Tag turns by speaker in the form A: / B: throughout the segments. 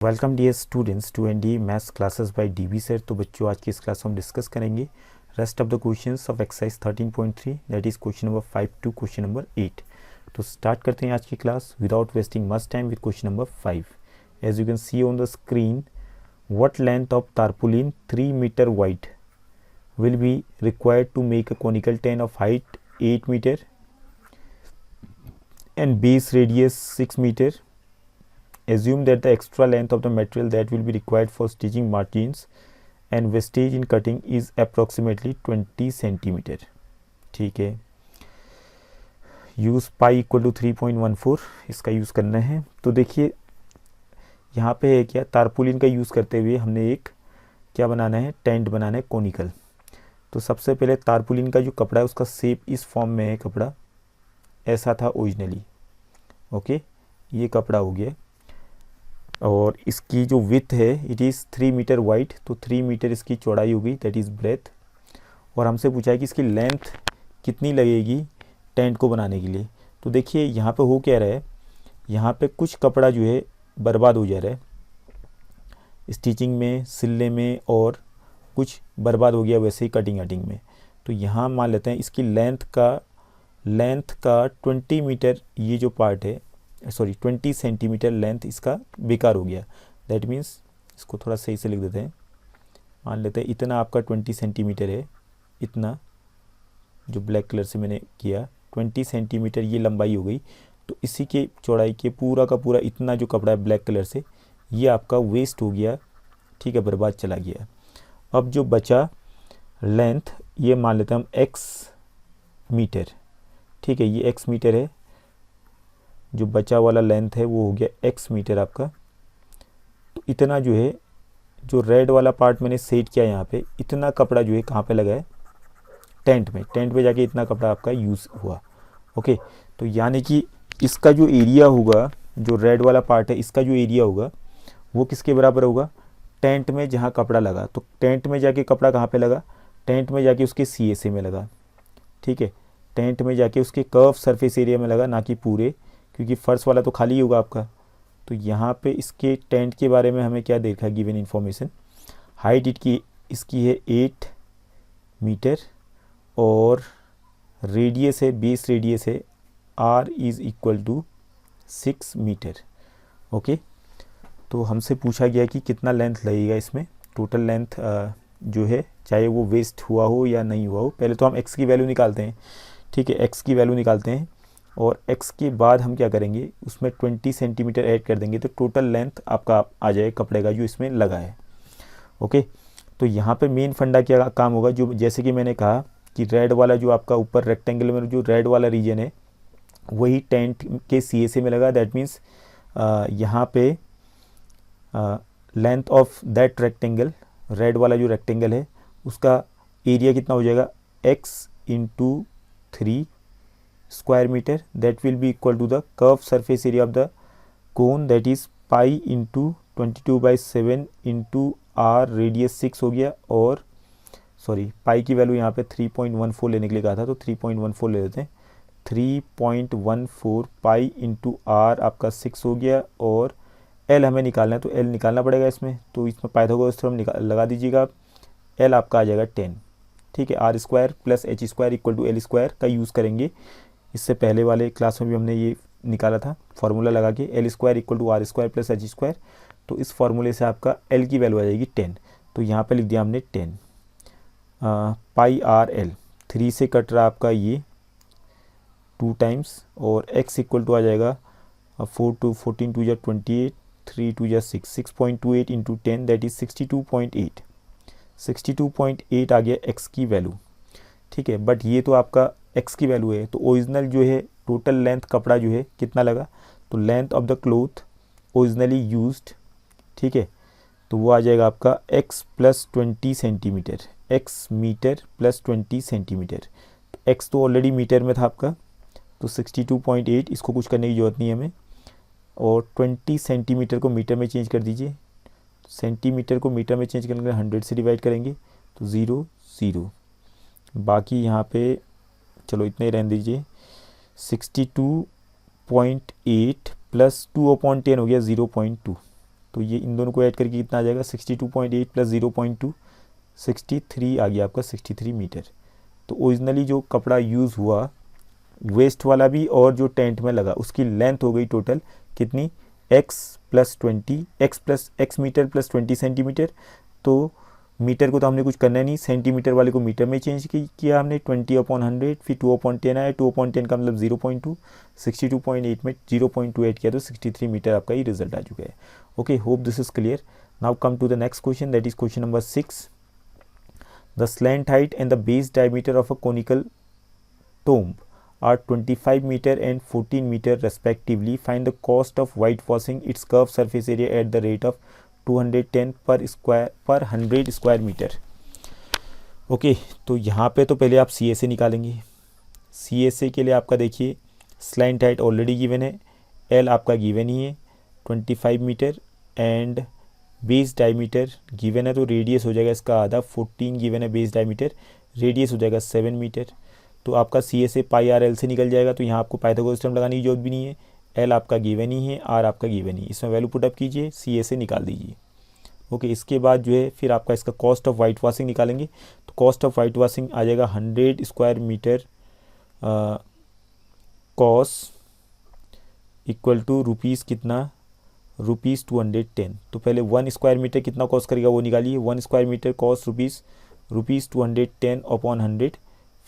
A: Welcome dear students to N D maths classes by DB sir. तो बच्चों आज की इस क्लास में हम डिस्कस करेंगे rest of the questions of exercise 13.3 that is question number 5 to question number 8। तो स्टार्ट करते हैं आज की class without wasting much time with question number 5। As you can see on the screen, what length of tarpaulin 3 meter wide will be required to make a conical tent of height 8 meter and base radius 6 meter. Assume that the extra length of the material that will be required for stitching margins and wastage in cutting is approximately 20 centimeter. ठीक है, use pi equal to 3.14 इसका use करना है। तो देखिए यहाँ पे है क्या, तारपुलिन का यूज़ करते हुए हमने एक क्या बनाना है, टेंट बनाना है कोनिकल। तो सबसे पहले तारपुलिन का जो कपड़ा है उसका शेप इस फॉर्म में है, कपड़ा ऐसा था ओरिजिनली। ओके, ये कपड़ा हो गया और इसकी जो विथ है इट इज़ 3 मीटर वाइड, तो 3 मीटर इसकी चौड़ाई होगी, दैट इज़ ब्रेथ। और हमसे पूछा है कि इसकी लेंथ कितनी लगेगी टेंट को बनाने के लिए। तो देखिए यहाँ पे हो क्या रहा है, यहाँ पे कुछ कपड़ा जो है बर्बाद हो जा रहा है स्टिचिंग में, सिलने में, और कुछ बर्बाद हो गया वैसे ही कटिंग में। तो यहाँ मान लेते हैं इसकी लेंथ का 20 मीटर ये जो पार्ट है, सॉरी 20 सेंटीमीटर लेंथ इसका बेकार हो गया। दैट मीन्स इसको थोड़ा सही से लिख देते हैं। मान लेते हैं इतना आपका 20 सेंटीमीटर है, इतना जो ब्लैक कलर से मैंने किया 20 सेंटीमीटर ये लंबाई हो गई। तो इसी के चौड़ाई के पूरा का पूरा इतना जो कपड़ा है ब्लैक कलर से, ये आपका वेस्ट हो गया, ठीक है, बर्बाद चला गया। अब जो बचा लेंथ ये मान लेते हैं हम x मीटर, ठीक है, ये x मीटर है, जो बचा वाला लेंथ है वो हो गया x मीटर आपका। तो इतना जो है, जो रेड वाला पार्ट मैंने सेट किया यहाँ पे, इतना कपड़ा जो है कहाँ पे लगा है, टेंट में जाके इतना कपड़ा आपका यूज़ हुआ। ओके, तो यानी कि इसका जो एरिया होगा, जो रेड वाला पार्ट है इसका जो एरिया होगा वो किसके बराबर होगा, टेंट में जहाँ कपड़ा लगा। तो टेंट में जाके कपड़ा कहाँ पे लगा, टेंट में जाके उसके CSA में लगा, ठीक है, टेंट में जाके उसके कर्व सरफेस एरिया में लगा, ना कि पूरे, क्योंकि फर्श वाला तो खाली होगा आपका। तो यहाँ पे इसके टेंट के बारे में हमें क्या देखा, गिवन इन्फॉर्मेशन, हाइट इसकी है 8 मीटर और रेडियस है, बेस रेडियस है r is equal to 6 meter. Okay, तो हमसे पूछा गया कि कितना लेंथ लगेगा इसमें, टोटल लेंथ जो है, चाहे वो वेस्ट हुआ हो या नहीं हुआ हो। पहले तो हम x की वैल्यू निकालते हैं, ठीक है, x की वैल्यू निकालते हैं और x के बाद हम क्या करेंगे, उसमें 20 सेंटीमीटर ऐड कर देंगे, तो टोटल लेंथ आपका आ जाए कपड़े का जो इसमें लगा है। ओके, तो यहाँ पे मेन फंडा क्या काम होगा, जो जैसे कि मैंने कहा कि रेड वाला जो आपका ऊपर रेक्टेंगल में जो रेड वाला रीजन है वही टेंट के CSA में लगा। दैट मीन्स यहाँ पे length of that rectangle, red वाला जो रेक्टेंगल है उसका एरिया कितना हो जाएगा, x into 3 square meter, that will be equal to the curve surface area of the cone, that is pi into 22/7 into r, radius 6 हो गया, और सॉरी पाई की वैल्यू यहाँ पे 3.14 लेने के लिए कहा था, तो 3.14 ले लेते हैं। 3.14 पाई इंटू r आपका 6 हो गया, और l हमें निकालना है, तो l निकालना पड़ेगा इसमें, तो इसमें पाइथागोरस थ्योरम लगा दीजिएगा आप। l आपका आ जाएगा 10, ठीक है, r square plus h square equal to l square का यूज़ करेंगे। इससे पहले वाले क्लास में भी हमने ये निकाला था फार्मूला लगा के, l square equal to r square plus h square. तो इस फार्मूले से आपका l की वैल्यू आ जाएगी 10, तो यहाँ पे लिख दिया हमने 10 पाई आर एल। 3 से कट रहा आपका ये 2 टाइम्स, और x इक्वल टू आ जाएगा 4 टू 14 टू या 28, 3 टू या 6, 6.28 इंटू 10 दैट इज 62.8, 62.8 आ गया x की वैल्यू, ठीक है। बट ये तो आपका x की वैल्यू है, तो ओरिजिनल जो है टोटल लेंथ कपड़ा जो है कितना लगा, तो length of the cloth originally used, ठीक है, तो वो आ जाएगा आपका x plus 20 centimetre, x metre plus 20 centimetre. तो x तो ऑलरेडी मीटर में था आपका, तो 62.8, इसको कुछ करने की ज़रूरत नहीं है हमें, और 20 सेंटीमीटर को मीटर में चेंज कर दीजिए। सेंटीमीटर को मीटर में चेंज करने के लिए 100 से डिवाइड करेंगे, तो 0 0, बाकी यहाँ पे चलो इतना ही रहने दीजिए। 62.8 प्लस 2/10 हो गया 0.2, तो ये इन दोनों को ऐड करके कितना आ जाएगा 62.8 प्लस 0.2 63 आ गया आपका 63 मीटर। तो ओरिजिनली जो कपड़ा यूज़ हुआ वेस्ट वाला भी और जो टेंट में लगा उसकी लेंथ हो गई टोटल कितनी x मीटर प्लस 20 सेंटीमीटर। तो मीटर को तो हमने कुछ करना नहीं, सेंटीमीटर वाले को मीटर में चेंज किया हमने 20/100, फिर 2/10 आया, 2/10 का मतलब 0.2, 62.8 में 0.28 किया तो 63 मीटर आपका ये रिजल्ट आ चुका है। Okay, hope this is clear. Now come to the next question, that is question number 6। The slant height and the base diameter of a conical tomb are 25 meter and 14 meter respectively. Find the cost of whitewashing its curved surface area at the rate of 210 per 100 square metre. Okay, तो यहाँ पे तो पहले आप CSA निकालेंगे। CSA के लिए आपका देखिए स्लैंट हाइट ऑलरेडी गिवन है, L आपका गिवन ही है 25 metre and base diameter given है, तो रेडियस हो जाएगा इसका आधा, 14 गिवन है बेस डायमीटर, रेडियस हो जाएगा 7 मीटर। तो आपका CSA पाई आर एल से निकल जाएगा, तो यहाँ आपको पाइथागोरस थ्योरम लगाने की जरूरत भी नहीं है, L आपका गिवन ही है, R आपका गिवन ही, इसमें वैल्यू पुटअप कीजिए, CSA निकाल दीजिए। ओके, इसके बाद जो है फिर आपका इसका कॉस्ट ऑफ वाइट वॉशिंग निकालेंगे। तो कॉस्ट ऑफ वाइट वॉशिंग आ जाएगा 100 square metre cost equal to rupees कितना, रुपीज़ 210। तो पहले 1 स्क्वायर मीटर कितना कॉस्ट करेगा वो निकालिए, 1 स्क्वायर मीटर कॉस्ट रुपीज़ 210/100।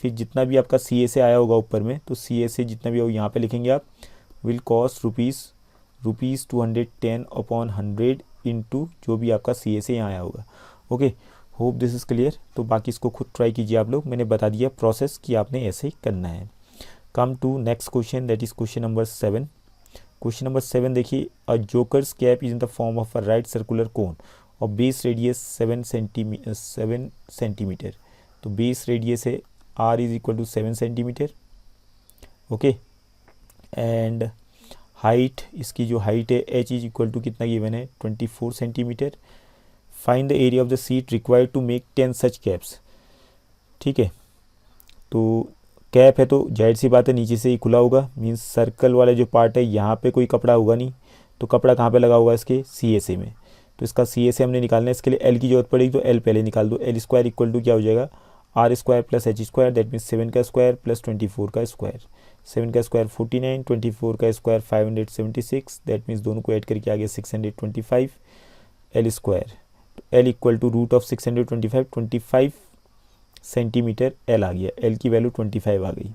A: फिर जितना भी आपका CSA आया होगा ऊपर में, तो CSA जितना भी होगा यहाँ पे लिखेंगे आप, विल कॉस्ट रुपीज़ 210/100 इंटू जो भी आपका CSA यहाँ आया होगा। Okay, hope this is clear. तो बाकी इसको खुद ट्राई कीजिए आप लोग, मैंने बता दिया प्रोसेस कि आपने ऐसे ही करना है। Come to next question, that is question number 7। Question number 7 देखिए, a joker's cap is in the form of a right circular cone और बेस रेडियस 7 सेंटीमीटर। तो बेस रेडियस है R is equal to 7 centimetre. Okay, and height, इसकी जो height है H is equal to कितना given है 24 centimetre. Find the area of the sheet required to make 10 such caps. ठीक है, तो कैप है तो जाहिर सी बात है नीचे से ही खुला होगा, मीन्स सर्कल वाला जो पार्ट है यहाँ पे कोई कपड़ा होगा नहीं, तो कपड़ा कहाँ पे लगा होगा इसके CSA में। तो इसका CSA हमने निकालना है, इसके लिए L की जरूरत पड़ेगी, तो L पहले निकाल दो। L स्क्वायर इक्वल टू क्या हो जाएगा R square plus H square, that means 7 का स्क्वायर प्लस 24 का स्क्वायर। 7 का स्क्वायर 49, 24 का स्क्वायर 576, दैट मीन्स दोनों को ऐड करके आ गया 625 L स्क्वायर। तो L equal to root of 625 25 centimetre L आ गया, L की वैल्यू 25 आ गई।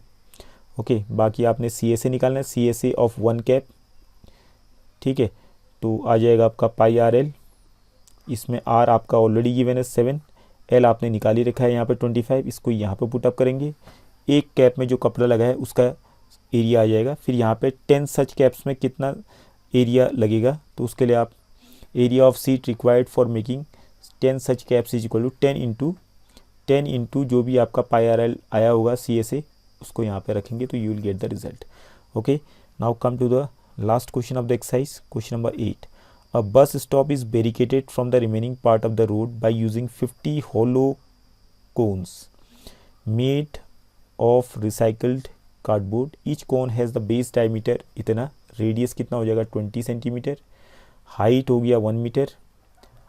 A: ओके, बाकी आपने CSA निकालना है, CSA ऑफ 1 कैप। ठीक है, तो आ जाएगा आपका पाई आर एल, इसमें R आपका ऑलरेडी गिवन है 7, L आपने निकाल ही रखा है यहाँ पे 25, इसको यहाँ पे पुटअप करेंगे। एक कैप में जो कपड़ा लगा है उसका एरिया आ जाएगा। फिर यहाँ पे 10 सच कैप्स में कितना एरिया लगेगा, तो उसके लिए आप area of seat required for making 10 such caps is equal to 10 into जो भी आपका पाई आर एल आया होगा CSA, उसको यहाँ पे रखेंगे तो you will get the result. Okay, now come to the last question of the exercise, question number 8। A bus stop is barricaded from the remaining part of the road by using 50 hollow cones made of recycled cardboard. Each cone has the base diameter इतना, radius कितना हो जाएगा 20 centimetre, height हो गया 1 metre.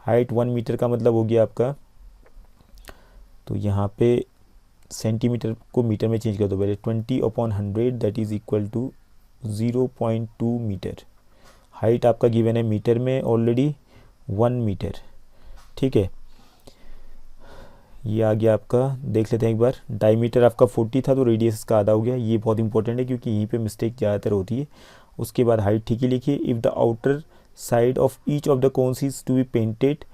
A: Height 1 metre का मतलब हो गया आपका, तो यहाँ पे सेंटीमीटर को मीटर में चेंज कर दो पहले, 20/100 that is equal to 0.2 metre. Height आपका गिवन है मीटर में ऑलरेडी 1 मीटर। ठीक है, ये आ गया आपका, देख लेते हैं एक बार। डायमीटर आपका 40 था तो रेडियस इसका आधा हो गया, ये बहुत इंपॉर्टेंट है क्योंकि यहीं पे मिस्टेक ज़्यादातर होती है। उसके बाद हाइट ठीक ही लिखिए। If the outer side of each of the cones is to be painted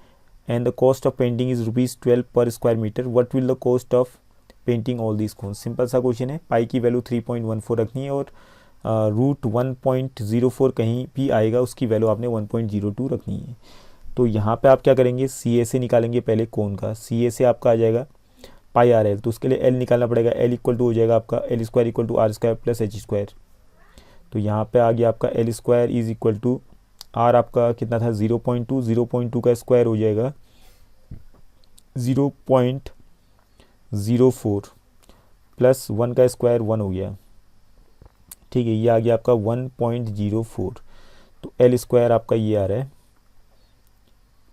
A: and the cost of painting is ₹12 per square metre, what will the cost of painting all this cones. Simple सा क्वेश्चन है, pi की value 3.14 रखनी है और root 1.04 कहीं भी आएगा उसकी वैल्यू आपने 1.02 रखनी है। तो यहाँ पे आप क्या करेंगे, CSA निकालेंगे पहले कोन का। CSA आपका आ जाएगा पाई आर एल, तो उसके लिए L निकालना पड़ेगा। L इक्वल टू हो जाएगा आपका L square equal to R square plus H square. तो यहाँ पे आ गया आपका L square is equal to R आपका कितना था 0.2 का स्क्वायर हो जाएगा 0.04 प्लस 1 का स्क्वायर 1 हो गया। ठीक है, ये आ गया आपका 1.04। तो L स्क्वायर आपका ये आ रहा है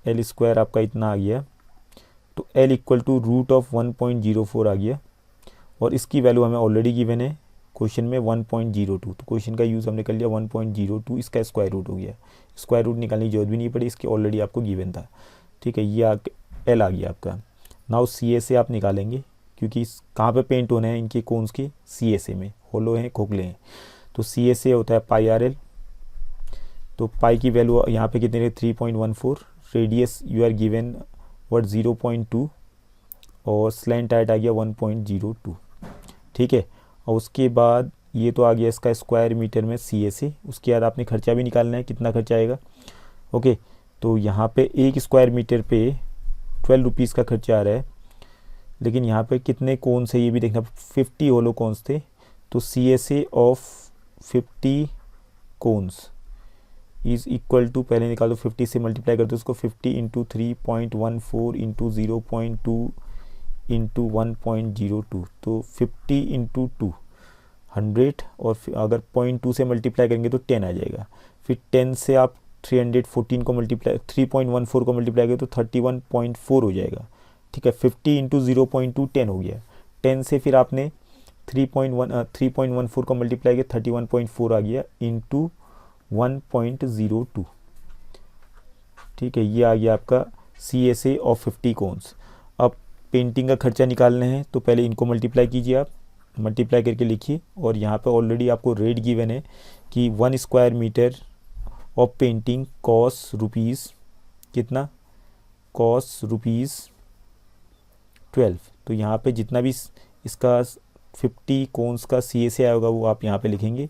A: एल स्क्वायर आपका इतना आ गया, तो L equal to root of 1.04 आ गया, और इसकी वैल्यू हमें ऑलरेडी गिवन है क्वेश्चन में 1.02, तो क्वेश्चन का यूज़ हमने कर लिया 1.02, इसका स्क्वायर रूट हो गया, स्क्वायर रूट निकालने की जरूरत भी नहीं पड़ी, इसकी ऑलरेडी आपको गिवन था। ठीक है, ये एल आ गया आपका। नाउ सी ए से आप निकालेंगे, क्योंकि कहाँ पे पेंट होने हैं इनके कोन्स के, सी ए से में, होलो हैं खोखले हैं, तो सी ए से होता है पाई आर एल, तो पाई की वैल्यू यहाँ पे कितने 3.14, radius you are given what 0.2, और स्लैंट हाइट आ गया 1.02। ठीक है, और उसके बाद ये तो आ गया इसका स्क्वायर मीटर में सी ए से। उसके बाद आपने खर्चा भी निकालना है, कितना खर्चा आएगा। ओके, तो यहाँ पे एक स्क्वायर मीटर पे 12 रुपीज़ का खर्चा आ रहा है, लेकिन यहाँ पे कितने कोन्स है ये भी देखना, 50 होलो कोन्स थे, तो C A S of 50 cones is equal to, पहले निकालो 50 से मल्टीप्लाई कर दो उसको, 50 इंटू 3.14 इंटू 0.2 इंटू 1.02, तो 50 इंटू 2 100, और अगर 0.2 से मल्टीप्लाई करेंगे तो 10 आ जाएगा। फिर 10 से आप 314 को मल्टीप्लाई 3.14 को मल्टीप्लाई करें तो 31.4 हो जाएगा। ठीक है, 50 इंटू 0.2 10 हो गया, 10 से फिर आपने 3.14 को मल्टीप्लाई किया 31.4 आ गया इंटू 1.02। ठीक है, ये आ गया आपका सी ए से ऑफ 50 कोन्स। अब पेंटिंग का खर्चा निकालना है, तो पहले इनको मल्टीप्लाई कीजिए, आप मल्टीप्लाई करके लिखिए, और यहाँ पे ऑलरेडी आपको रेट गिवन है कि 1 square metre of painting cost rupees कितना, कॉस रुपीज़ 12। तो यहाँ पे जितना भी इसका 50 कोन्स का सी ए से आया होगा वो आप यहाँ पे लिखेंगे,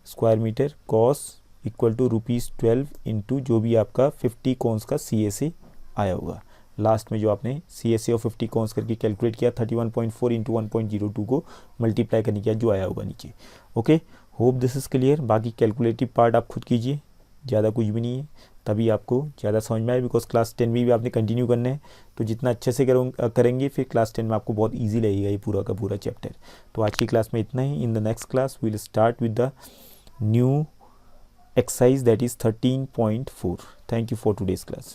A: square metre cost equal to ₹12 into जो भी आपका 50 कोन्स का सी ए से आया होगा। लास्ट में जो आपने C S C of 50 cones करके कैलकुलेट किया 31.4 इंटू 1.02 को मल्टीप्लाई करने किया जो आया होगा नीचे। Okay, hope this is clear. बाकी कैलकुलेटिव पार्ट आप खुद कीजिए, ज़्यादा कुछ भी नहीं है, तभी आपको ज़्यादा समझ में आए, बिकॉज क्लास 10 में भी आपने कंटिन्यू करना है, तो जितना अच्छे से करेंगे फिर क्लास 10 में आपको बहुत ईजी लगेगा ये पूरा का पूरा चैप्टर। तो आज की क्लास में इतना ही। In the next class we will start with the new exercise that is 13.4. Thank you for today's class.